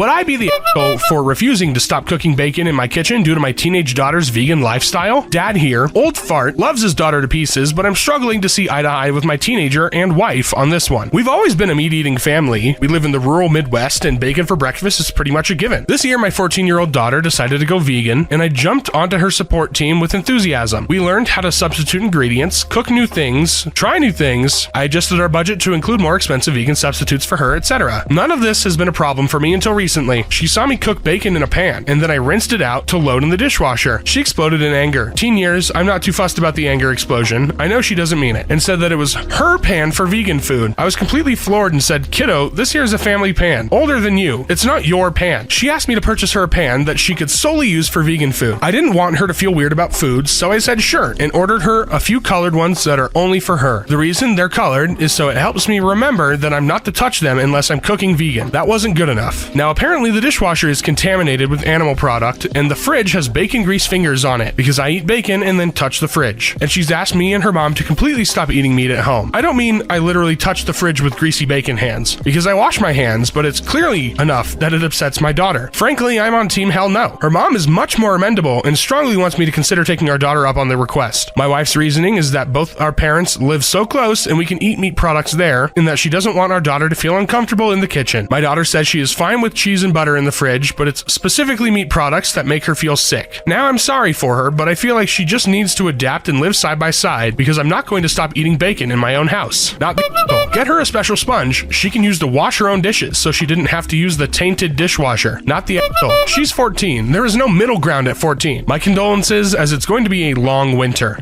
Would I be the asshole for refusing to stop cooking bacon in my kitchen due to my teenage daughter's vegan lifestyle? Dad here, old fart, loves his daughter to pieces, but I'm struggling to see eye to eye with my teenager and wife on this one. We've always been a meat-eating family. We live in the rural Midwest, and bacon for breakfast is pretty much a given. This year, my 14-year-old daughter decided to go vegan, and I jumped onto her support team with enthusiasm. We learned how to substitute ingredients, cook new things, try new things. I adjusted our budget to include more expensive vegan substitutes for her, etc. None of this has been a problem for me until recently. She saw me cook bacon in a pan, and then I rinsed it out to load in the dishwasher. She exploded in anger. Teen years, I'm not too fussed about the anger explosion. I know she doesn't mean it, and said that it was her pan for vegan food. I was completely floored and said, kiddo, this here is a family pan. Older than you. It's not your pan. She asked me to purchase her a pan that she could solely use for vegan food. I didn't want her to feel weird about food, so I said sure, and ordered her a few colored ones that are only for her. The reason they're colored is so it helps me remember that I'm not to touch them unless I'm cooking vegan. That wasn't good enough. Now apparently the dishwasher is contaminated with animal product, and the fridge has bacon grease fingers on it because I eat bacon and then touch the fridge. And she's asked me and her mom to completely stop eating meat at home. I don't mean I literally touch the fridge with greasy bacon hands, because I wash my hands, but it's clearly enough that it upsets my daughter. Frankly, I'm on team hell no. Her mom is much more amendable and strongly wants me to consider taking our daughter up on the request. My wife's reasoning is that both our parents live so close and we can eat meat products there, and that she doesn't want our daughter to feel uncomfortable in the kitchen. My daughter says she is fine with cheese and butter in the fridge, but it's specifically meat products that make her feel sick. Now I'm sorry for her, but I feel like she just needs to adapt and live side by side, because I'm not going to stop eating bacon in my own house. Not the Get her a special sponge she can use to wash her own dishes so she didn't have to use the tainted dishwasher. Not the She's 14. There is no middle ground at 14. My condolences, as it's going to be a long winter.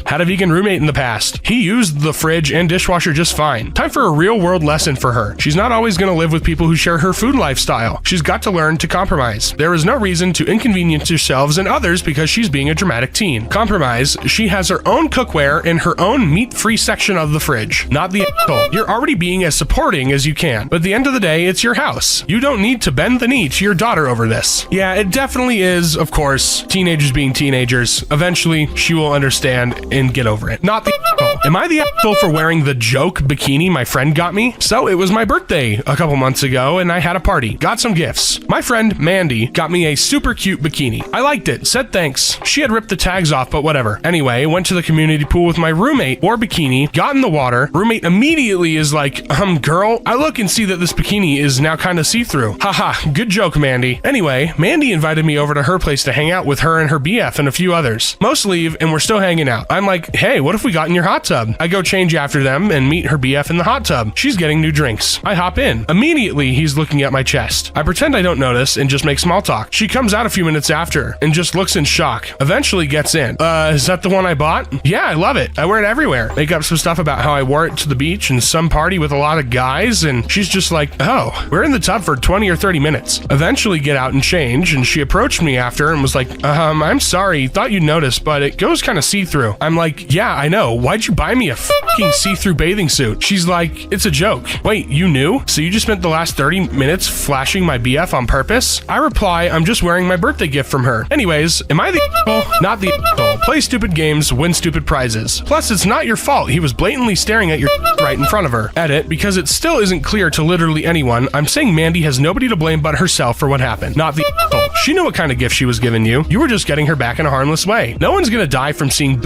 Had a vegan roommate in the past. He used the fridge and dishwasher just fine. Time for a real-world lesson for her. She's not always going to live with people who share her food lifestyle. She's got to learn to compromise. There is no reason to inconvenience yourselves and others because she's being a dramatic teen. Compromise. She has her own cookware and her own meat-free section of the fridge. Not the asshole. You're already being as supporting as you can. But at the end of the day, it's your house. You don't need to bend the knee to your daughter over this. Yeah, it definitely is, of course, teenagers being teenagers. Eventually, she will understand and get over it. Not the asshole. Am I the asshole for wearing the joke bikini my friend got me? So it was my birthday a couple months ago and I had a party. Got some gifts. My friend Mandy got me a super cute bikini. I liked it. Said thanks. She had ripped the tags off, but whatever. Anyway, went to the community pool with my roommate, wore bikini, got in the water. Roommate immediately is like, girl, I look and see that this bikini is now kind of see-through. Haha, good joke, Mandy. Anyway, Mandy invited me over to her place to hang out with her and her BF and a few others. Most leave and we're still hanging out. I'm like, hey, what if we got in your hot tub? I go change after them and meet her BF in the hot tub. She's getting new drinks. I hop in. Immediately, he's looking at my chest. I pretend I don't notice and just make small talk. She comes out a few minutes after and just looks in shock. Eventually gets in. Is that the one I bought? Yeah, I love it. I wear it everywhere. Make up some stuff about how I wore it to the beach and some party with a lot of guys, and she's just like, oh, we're in the tub for 20 or 30 minutes. Eventually get out and change, and she approached me after and was like, I'm sorry, thought you'd notice, but it goes kind of see-through. I'm like, yeah, I know. Why'd you buy me a fucking see-through bathing suit? She's like, it's a joke. Wait, you knew? So you just spent the last 30 minutes flashing my BF on purpose? I reply, I'm just wearing my birthday gift from her. Anyways, am I the asshole? Not the asshole. Play stupid games, win stupid prizes. Plus, it's not your fault. He was blatantly staring at your right in front of her. Edit, because it still isn't clear to literally anyone, I'm saying Mandy has nobody to blame but herself for what happened. Not the asshole. She knew what kind of gift she was giving you. You were just getting her back in a harmless way. No one's gonna die from seeing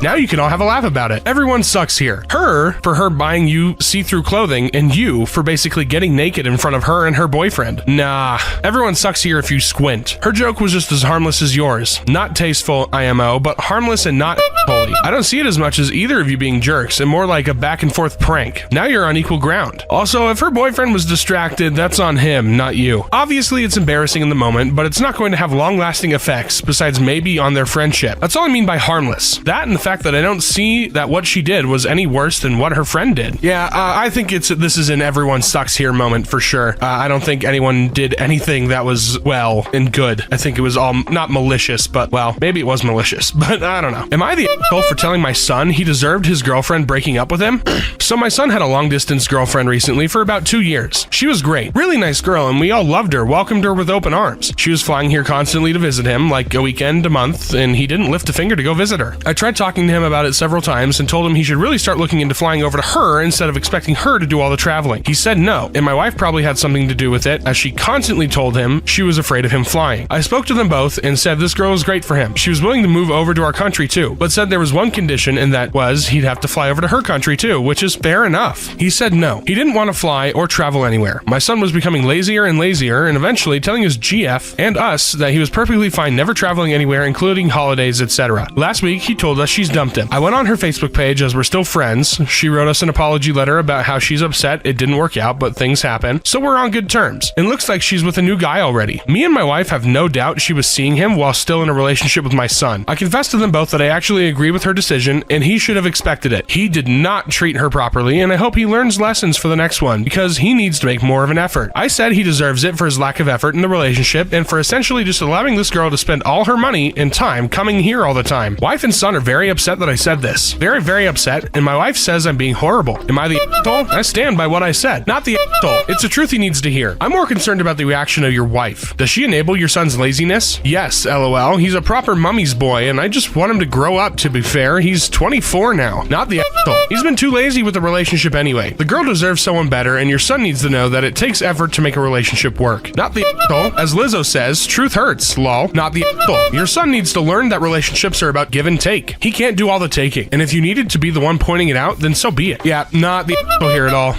Now you can all have a laugh about it. Everyone sucks here. Her for her buying you see-through clothing, and you for basically getting naked in front of her and her boyfriend. Nah, everyone sucks here if you squint. Her joke was just as harmless as yours. Not tasteful, IMO, but harmless and not holy. I don't see it as much as either of you being jerks, and more like a back and forth prank. Now you're on equal ground. Also, if her boyfriend was distracted, that's on him, not you. Obviously, it's embarrassing in the moment, but it's not going to have long-lasting effects besides maybe on their friendship. That's all I mean by harmless. That and the fact that I don't see that what she did was any worse than what her friend did. Yeah, I think this is an everyone sucks here moment for sure. I don't think anyone did anything that was, well, and good. I think it was all not malicious, but, well, maybe it was malicious, but I don't know. Am I the asshole for telling my son he deserved his girlfriend breaking up with him? So my son had a long-distance girlfriend recently for about 2 years. She was great. Really nice girl, and we all loved her, welcomed her with open arms. She was flying here constantly to visit him, like a weekend a month, and he didn't lift a finger to go visit her. I tried talking talking to him about it several times and told him he should really start looking into flying over to her instead of expecting her to do all the traveling. He said no, and my wife probably had something to do with it, as she constantly told him she was afraid of him flying. I spoke to them both and said this girl is great for him. She was willing to move over to our country too, but said there was one condition, and that was he'd have to fly over to her country too, which is fair enough. He said no. He didn't want to fly or travel anywhere. My son was becoming lazier and lazier, and eventually telling his GF and us that he was perfectly fine never traveling anywhere, including holidays, etc. Last week, he told us she's dumped him. I went on her Facebook page as we're still friends. She wrote us an apology letter about how she's upset it didn't work out, but things happen, so we're on good terms. It looks like she's with a new guy already. Me and my wife have no doubt she was seeing him while still in a relationship with my son. I confessed to them both that I actually agree with her decision, and he should have expected it. He did not treat her properly, and I hope he learns lessons for the next one, because he needs to make more of an effort. I said he deserves it for his lack of effort in the relationship, and for essentially just allowing this girl to spend all her money and time coming here all the time. Wife and son are very upset that I said this. Very, very upset, and my wife says I'm being horrible. Am I the asshole? I stand by what I said. Not the asshole. It's the truth he needs to hear. I'm more concerned about the reaction of your wife. Does she enable your son's laziness? Yes, LOL. He's a proper mummy's boy, and I just want him to grow up, to be fair. He's 24 now. Not the asshole. He's been too lazy with the relationship anyway. The girl deserves someone better, and your son needs to know that it takes effort to make a relationship work. Not the asshole. As Lizzo says, truth hurts, lol. Not the asshole. Your son needs to learn that relationships are about give and take. He can't do all the taking, and if you needed to be the one pointing it out, then so be it. Yeah, not the asshole here at all.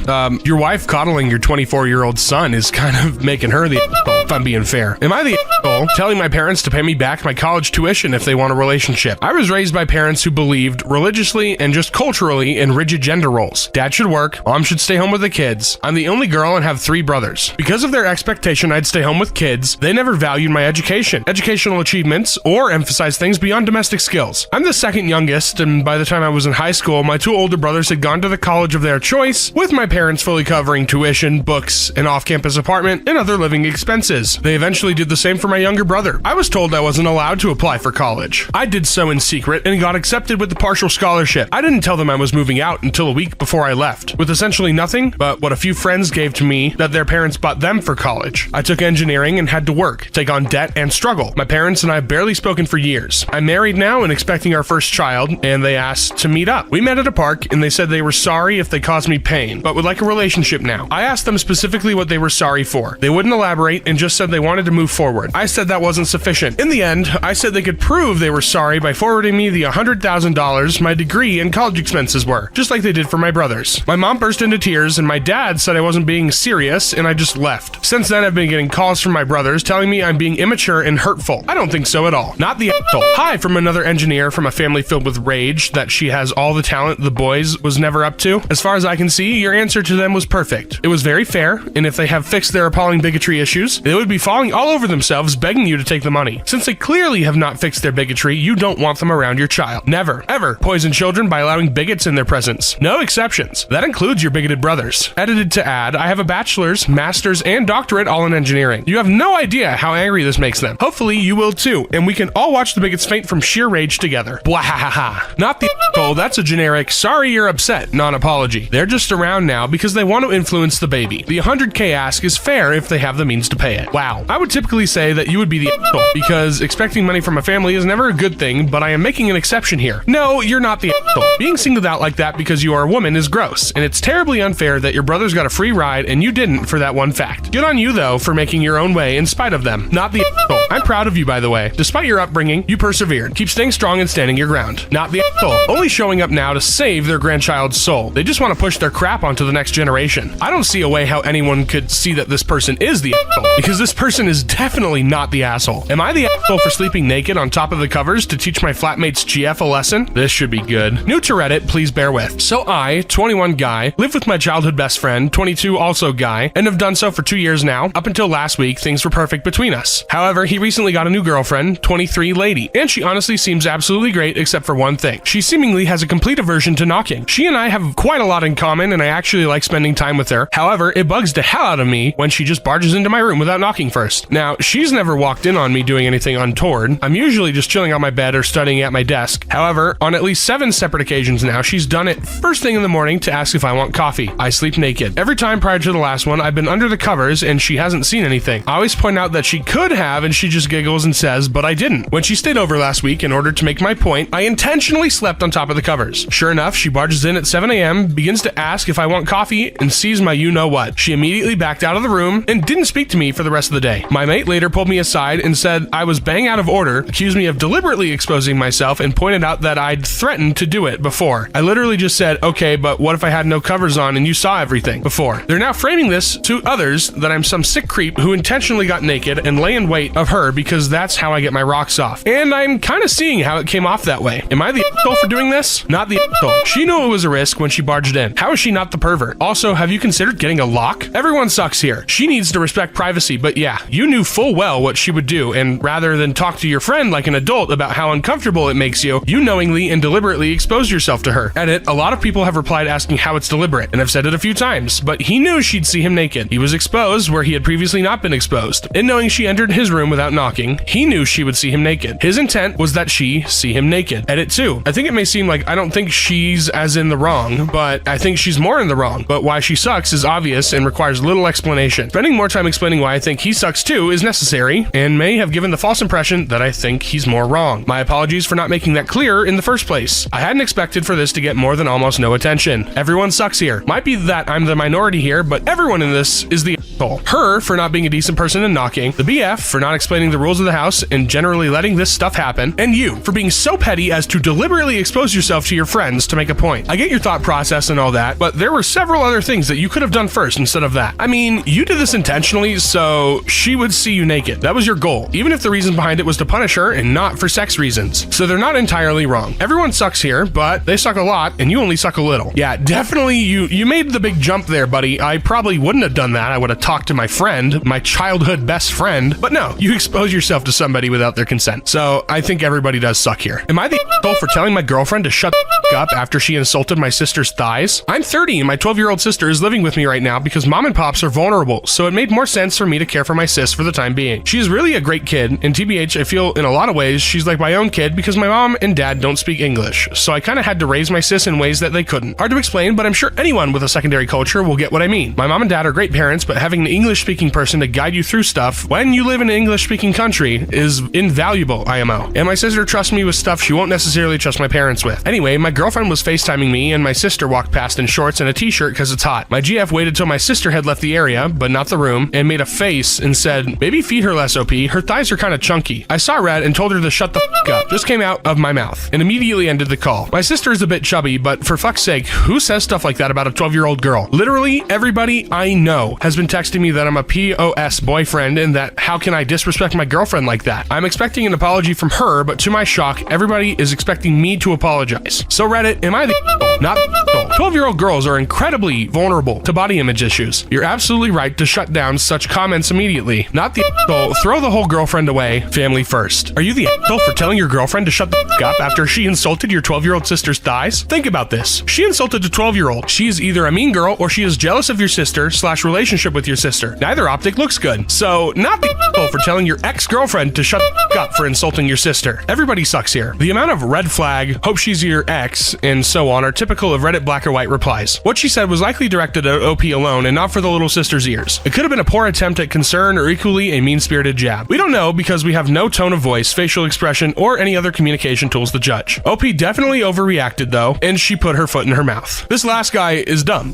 Your wife coddling your 24-year-old son is kind of making her the asshole, if I'm being fair. Am I the asshole telling my parents to pay me back my college tuition if they want a relationship? I was raised by parents who believed religiously and just culturally in rigid gender roles. Dad should work, mom should stay home with the kids. I'm the only girl and have 3 brothers. Because of their expectation I'd stay home with kids, they never valued my education, educational achievements, or emphasized things beyond domestic skills. I'm the second youngest, and by the time I was in high school, my 2 older brothers had gone to the college of their choice, with my parents fully covering tuition, books, an off-campus apartment, and other living expenses. They eventually did the same for my younger brother. I was told I wasn't allowed to apply for college. I did so in secret and got accepted with the partial scholarship. I didn't tell them I was moving out until a week before I left, with essentially nothing but what a few friends gave to me that their parents bought them for college. I took engineering and had to work, take on debt, and struggle. My parents and I have barely spoken for years. I'm married now and expecting our first child, and they asked to meet up. We met at a park, and they said they were sorry if they caused me pain, but would like a relationship now. I asked them specifically what they were sorry for. They wouldn't elaborate and just said they wanted to move forward. I said that wasn't sufficient. In the end, I said they could prove they were sorry by forwarding me the $100,000 my degree and college expenses were, just like they did for my brothers. My mom burst into tears, and my dad said I wasn't being serious, and I just left. Since then, I've been getting calls from my brothers telling me I'm being immature and hurtful. I don't think so at all. Not the asshole. Hi, from another engineer from a family filled with rage that she has all the talent the boys was never up to. As far as I can see, your answer to them was perfect. It was very fair, and if they have fixed their appalling bigotry issues, they would be falling all over themselves begging you to take the money. Since they clearly have not fixed their bigotry, you don't want them around your child. Never, ever poison children by allowing bigots in their presence. No exceptions. That includes your bigoted brothers. Edited to add, I have a bachelor's, master's, and doctorate all in engineering. You have no idea how angry this makes them. Hopefully you will too, and we can all watch the bigots faint from sheer rage together. Bwahaha. Not the asshole. That's a generic sorry you're upset non-apology. They're just around now because they want to influence the baby. The $100K ask is fair if they have the means to pay it. Wow. I would typically say that you would be the asshole because expecting money from a family is never a good thing, but I am making an exception here. No, you're not the asshole. Being singled out like that because you are a woman is gross, and it's terribly unfair that your brothers got a free ride and you didn't for that one fact. Good on you though for making your own way in spite of them. Not the asshole. I'm proud of you, by the way. Despite your upbringing, you persevered. Keep staying strong and standing your ground. Not the asshole. Only showing up now to save their grandchild's soul. They just want to push their crap onto the next generation. I don't see a way how anyone could see that this person is the asshole, because this person is definitely not the asshole. Am I the asshole for sleeping naked on top of the covers to teach my flatmate's GF a lesson? This should be good. New to Reddit, please bear with. So I, 21 guy, live with my childhood best friend, 22 also guy, and have done so for 2 years now. Up until last week, things were perfect between us. However, he recently got a new girlfriend, 23 lady, and she honestly seems absolutely great except for one thing. She seemingly has a complete aversion to knocking. She and I have quite a lot in common, and I actually like spending time with her. However, it bugs the hell out of me when she just barges into my room without knocking. knocking first. Now, she's never walked in on me doing anything untoward. I'm usually just chilling on my bed or studying at my desk. However, on at least 7 separate occasions now, she's done it first thing in the morning to ask if I want coffee. I sleep naked. Every time prior to the last one, I've been under the covers and she hasn't seen anything. I always point out that she could have and she just giggles and says, but I didn't. When she stayed over last week in order to make my point, I intentionally slept on top of the covers. Sure enough, she barges in at 7 a.m., begins to ask if I want coffee, and sees my you-know-what. She immediately backed out of the room and didn't speak to me for the rest of the day. My mate later pulled me aside and said I was bang out of order, accused me of deliberately exposing myself, and pointed out that I'd threatened to do it before. I literally just said, okay, but what if I had no covers on and you saw everything before? They're now framing this to others that I'm some sick creep who intentionally got naked and lay in wait of her because that's how I get my rocks off. And I'm kind of seeing how it came off that way. Am I the asshole for doing this? Not the asshole. She knew it was a risk when she barged in. How is she not the pervert? Also, have you considered getting a lock? Everyone sucks here. She needs to respect privacy, but yeah, you knew full well what she would do, and rather than talk to your friend like an adult about how uncomfortable it makes you, you knowingly and deliberately exposed yourself to her. Edit, a lot of people have replied asking how it's deliberate, and I've said it a few times, but he knew she'd see him naked. He was exposed where he had previously not been exposed. And knowing she entered his room without knocking, he knew she would see him naked. His intent was that she see him naked. Edit 2. I think it may seem like I don't think she's as in the wrong, but I think she's more in the wrong. But why she sucks is obvious and requires little explanation. Spending more time explaining why I think he sucks too is necessary, and may have given the false impression that I think he's more wrong. My apologies for not making that clear in the first place. I hadn't expected for this to get more than almost no attention. Everyone sucks here. Might be that I'm the minority here, but everyone in this is the asshole. Her for not being a decent person and knocking, the BF for not explaining the rules of the house and generally letting this stuff happen, and you for being so petty as to deliberately expose yourself to your friends to make a point. I get your thought process and all that, but there were several other things that you could have done first instead of that. I mean, you did this intentionally so she would see you naked. That was your goal, even if the reason behind it was to punish her and not for sex reasons. So they're not entirely wrong. Everyone sucks here, but they suck a lot and you only suck a little. Yeah, definitely you made the big jump there, buddy. I probably wouldn't have done that. I would have talked to my friend, my childhood best friend, but no, you expose yourself to somebody without their consent. So I think everybody does suck here. Am I the asshole for telling my girlfriend to shut the up after she insulted my sister's thighs? I'm 30 and my 12-year-old sister is living with me right now because mom and pops are vulnerable, so it made more sense for me to care for my sis for the time being. She is really a great kid, and TBH, I feel in a lot of ways she's like my own kid because my mom and dad don't speak English, so I kind of had to raise my sis in ways that they couldn't. Hard to explain, but I'm sure anyone with a secondary culture will get what I mean. My mom and dad are great parents, but having an English-speaking person to guide you through stuff when you live in an English-speaking country is invaluable, IMO. And my sister trusts me with stuff she won't necessarily trust my parents with. Anyway, my girlfriend was FaceTiming me and my sister walked past in shorts and a t-shirt because it's hot. My GF waited till my sister had left the area, but not the room, and made a face and said, maybe feed her less OP, her thighs are kind of chunky. I saw red and told her to shut the f*** up. Just came out of my mouth and immediately ended the call. My sister is a bit chubby, but for fuck's sake, who says stuff like that about a 12-year-old girl? Literally everybody I know has been texting me that I'm a POS boyfriend and that how can I disrespect my girlfriend like that? I'm expecting an apology from her, but to my shock, everybody is expecting me to apologize. So Reddit, am I the asshole? Not the asshole. 12-year-old girls are incredibly vulnerable to body image issues. You're absolutely right to shut down such comments immediately. Not the asshole. Throw the whole girlfriend away. Family first. Are you the asshole for telling your girlfriend to shut the f*** up after she insulted your 12-year-old sister's thighs? Think about this. She insulted a 12-year-old. She is either a mean girl or she is jealous of your sister / relationship with your sister. Neither optic looks good. So not the asshole for telling your ex-girlfriend to shut the f*** up for insulting your sister. Everybody sucks here. The amount of red flag, hope she's your ex, and so on are typical of Reddit black or white replies. What she said was likely directed at OP alone and not for the little sister's ears. It could have been a poor attempt at concern or equally a mean-spirited jab. We don't know because we have no tone of voice, facial expression, or any other communication tools to judge. OP definitely overreacted though, and she put her foot in her mouth. This last guy is dumb.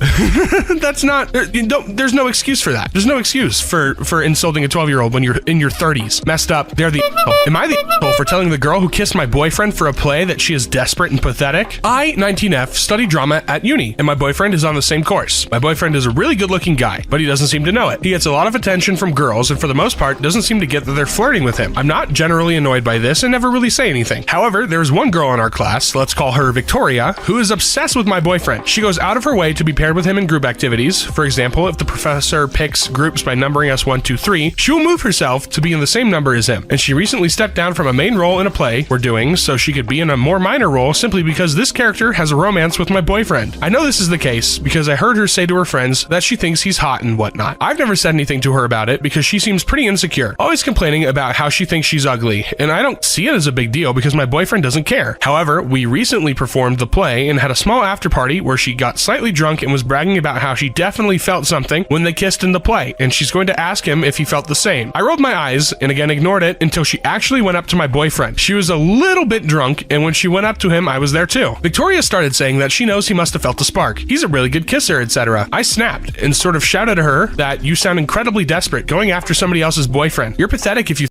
That's not, there's no excuse for that. There's no excuse for insulting a 12-year-old when you're in your 30s. Messed up. They're the asshole. Am I the asshole for telling the girl who kissed my boyfriend for a play that she is desperate and pathetic? I, 19F, study drama at uni, and my boyfriend is on the same course. My boyfriend is a really good-looking guy, but he doesn't seem to know it. He gets a lot of attention from girls, and for the most part, doesn't seem to get that they're flirting with him. I'm not generally annoyed by this and never really say anything. However, there's one girl in our class, let's call her Victoria, who is obsessed with my boyfriend. She goes out of her way to be paired with him in group activities. For example, if the professor picks groups by numbering us 1, 2, 3, she will move herself to be in the same number as him. And she recently stepped down from a main role in a play we're doing so she could be in a more minor role simply because this character has a romance dance with my boyfriend. I know this is the case because I heard her say to her friends that she thinks he's hot and whatnot. I've never said anything to her about it because she seems pretty insecure, always complaining about how she thinks she's ugly, and I don't see it as a big deal because my boyfriend doesn't care. However, we recently performed the play and had a small after party where she got slightly drunk and was bragging about how she definitely felt something when they kissed in the play, and she's going to ask him if he felt the same. I rolled my eyes and again ignored it until she actually went up to my boyfriend. She was a little bit drunk, and when she went up to him, I was there too. Victoria started saying that she knows he must have felt a spark. He's a really good kisser, etc. I snapped and sort of shouted at her that you sound incredibly desperate going after somebody else's boyfriend. You're pathetic if you